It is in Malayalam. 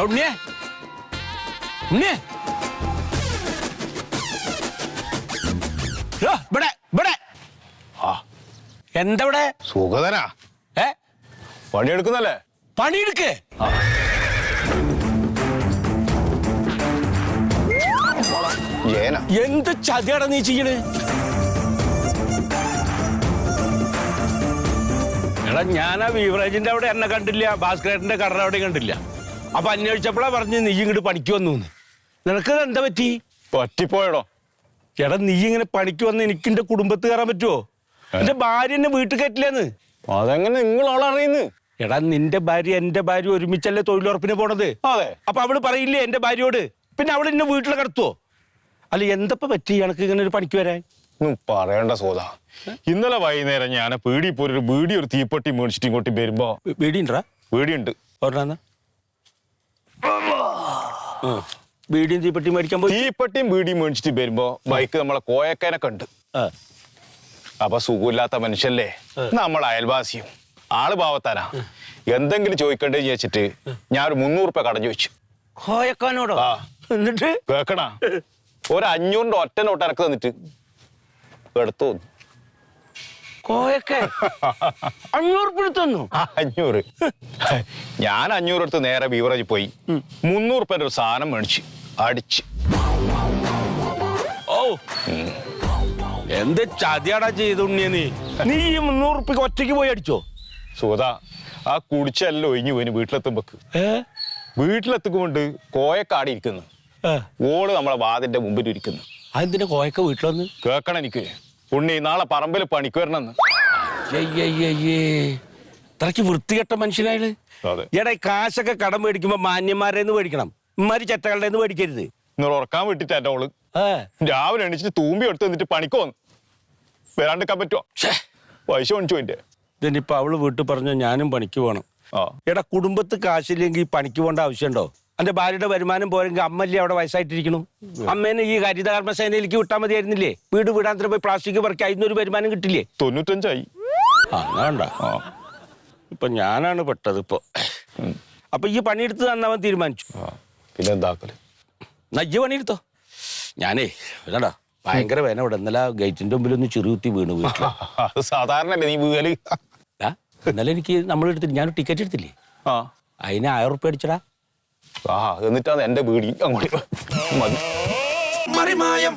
ഉണ്ണിയെ ഉണ്ണിയെ ഇവിടെ ഇവിടെ എന്താ ഇവിടെ സുഗതനാ പണിയെടുക്കുന്നല്ലേ പണിയെടുക്കേ എന്ത് ചതിയാടാ നീ ചെയ്യണ് എടാ ഞാൻ ആ ബീവറേജിന്റെ അവിടെ എന്നെ കണ്ടില്ല ഭാസ്കരേട്ടന്റെ കട അവിടെ കണ്ടില്ല അപ്പൊ അന്വേഷിച്ചപ്പോഴാ പറഞ്ഞ് നീ ഇങ്ങോട്ട് പണിക്ക് വന്നു നിനക്ക് എന്താ പറ്റി പറ്റിപ്പോയടോ എടാ നീ ഇങ്ങനെ പണിക്ക് വന്ന് എനിക്ക് എന്റെ കുടുംബത്ത് കയറാൻ പറ്റുമോ എന്റെ ഭാര്യ എന്നെ വീട്ടിൽ കയറ്റില്ലെന്ന് അതെങ്ങനെ നിങ്ങളാളറിയുന്നു എടാ നിന്റെ ഭാര്യ എന്റെ ഭാര്യ ഒരുമിച്ചല്ലേ തൊഴിലുറപ്പിന് പോണത് അതെ അപ്പൊ അവള് പറയില്ലേ എന്റെ ഭാര്യയോട് പിന്നെ അവൾ എന്നെ വീട്ടിൽ കിടത്തുവോ അല്ല എന്തപ്പോ പറ്റി എനക്ക് ഇങ്ങനെ ഒരു പണിക്ക് വരാൻ പറയണ്ട സോദ ഇന്നലെ വൈകുന്നേരം ഞാൻ പീടി പോലൊരു ബീഡി ഒരു തീപ്പെട്ടി മേടിച്ചിട്ട് ഇങ്ങോട്ട് വരുമ്പോ ബീഡിണ്ടാ ബീഡിയുണ്ട് ഒരെണ്ണ ബീഡിയും തീപ്പെട്ടി മേടിക്കാൻ പോയി തീപ്പെട്ടിയും ബീഡിയും മേടിച്ചിട്ട് വരുമ്പോ ബൈക്ക് നമ്മളെ കോയക്കാനെ കണ്ട് അപ്പൊ സുഖമില്ലാത്ത മനുഷ്യല്ലേ നമ്മളെ അയൽവാസിയും ആള് പാവത്താനാ എന്തെങ്കിലും ചോദിക്കണ്ടേ ചോദിച്ചിട്ട് ഞാൻ ഒരു 300 രൂപ കടം ചോദിച്ചു കോയക്കാനോടോ എന്നിട്ട് കേക്കണ ഒരു 500 ഒറ്റ നോട്ട് ഇറക്ക് തന്നിട്ട് എടുത്തു കോയക്ക 500 എടുത്തു 500 ഞാൻ 500 എടുത്ത് നേരെ ബീവറേജിൽ പോയി 300 രൂപ ഒരു സാധനം മേടിച്ച് അടിച്ച് ഓ എന്ത് ചതിയാടാ ചെയ്തുണ്ണിയ നീ നീ ഈ 300 രൂപയ്ക്ക് ഒറ്റയ്ക്ക് പോയി അടിച്ചോ സുഗത ആ കുടിച്ചെല്ലാം ഒഴിഞ്ഞു പോയിന് വീട്ടിലെത്തുമ്പോക്ക് വീട്ടിലെത്തിക്കൊണ്ട് കോയക്കാടി ഇരിക്കുന്നു ഓള് നമ്മളെ വാതിന്റെ മുമ്പിൽ ഇരിക്കുന്നു അതെന്തിനാ കോയക്ക വീട്ടിൽ വന്ന് കേക്കണം എനിക്ക് ഉണ്ണി നാളെ പറമ്പിൽ പണിക്ക് വരണമെന്ന് ഇത്രയ്ക്ക് വൃത്തികെട്ട മനുഷ്യനായത് എടാ കാശൊക്കെ കടം മേടിക്കുമ്പോ മാന്യന്മാരെന്ന് മേടിക്കണം ഇമാരി ചെറ്റകളുടെ മേടിക്കരുത് ഇന്നലെ ഉറക്കാൻ വിട്ടിട്ട് എന്റെ ഓള് രാവിലെ എണീച്ചിട്ട് തൂമ്പി എടുത്ത് എന്നിട്ട് പണിക്ക് വന്നു വരാണ്ടിരിക്കാൻ പറ്റുമോ പൈസ മേടിച്ചു എന്റെ ഇതിനിപ്പോ അവള് വീട്ടിൽ പറഞ്ഞ ഞാനും പണിക്ക് പോകണം എടാ കുടുംബത്ത് കാശില്ലെങ്കിൽ പണിക്ക് പോകേണ്ട ആവശ്യമുണ്ടോ എന്റെ ഭാര്യയുടെ വരുമാനം പോരെങ്കിൽ അമ്മല്ലേ അവിടെ വയസ്സായിട്ടിരിക്കണു അമ്മേനെ ഈ ഹരിതകർമ്മസേനയിലേക്ക് വിട്ടാൽ മതിയായിരുന്നില്ലേ വീട് വീടാന്തരം പോയി പ്ലാസ്റ്റിക് പറക്കി 500 വരുമാനം കിട്ടില്ലേ 95 വേണ്ട ഇപ്പൊ ഞാനാണ് പെട്ടത് ഇപ്പൊ അപ്പൊ ഈ പണിയെടുത്ത് തന്നവൻ തീരുമാനിച്ചു പിന്നെ എന്താക്കല് നജ്ജ് പണിയെടുത്തോ ഞാനേ വേണ്ടാ ഭയങ്കര വേന ഇവിടെ ഇന്നലെ ഗേറ്റിന്റെ മുമ്പിൽ ഒന്ന് ചെറുകുത്തി വീണ് വീട്ടിൽ സാധാരണ നീ വീല് ഇന്നലെ എനിക്ക് നമ്മളെടുത്തിട്ട് ഞാൻ ടിക്കറ്റ് എടുത്തില്ലേ അതിന് 1000 രൂപ അടിച്ചടാ എന്നിട്ടാണ് എന്റെ വീടി അങ്ങോട്ട് മതി മറിമായം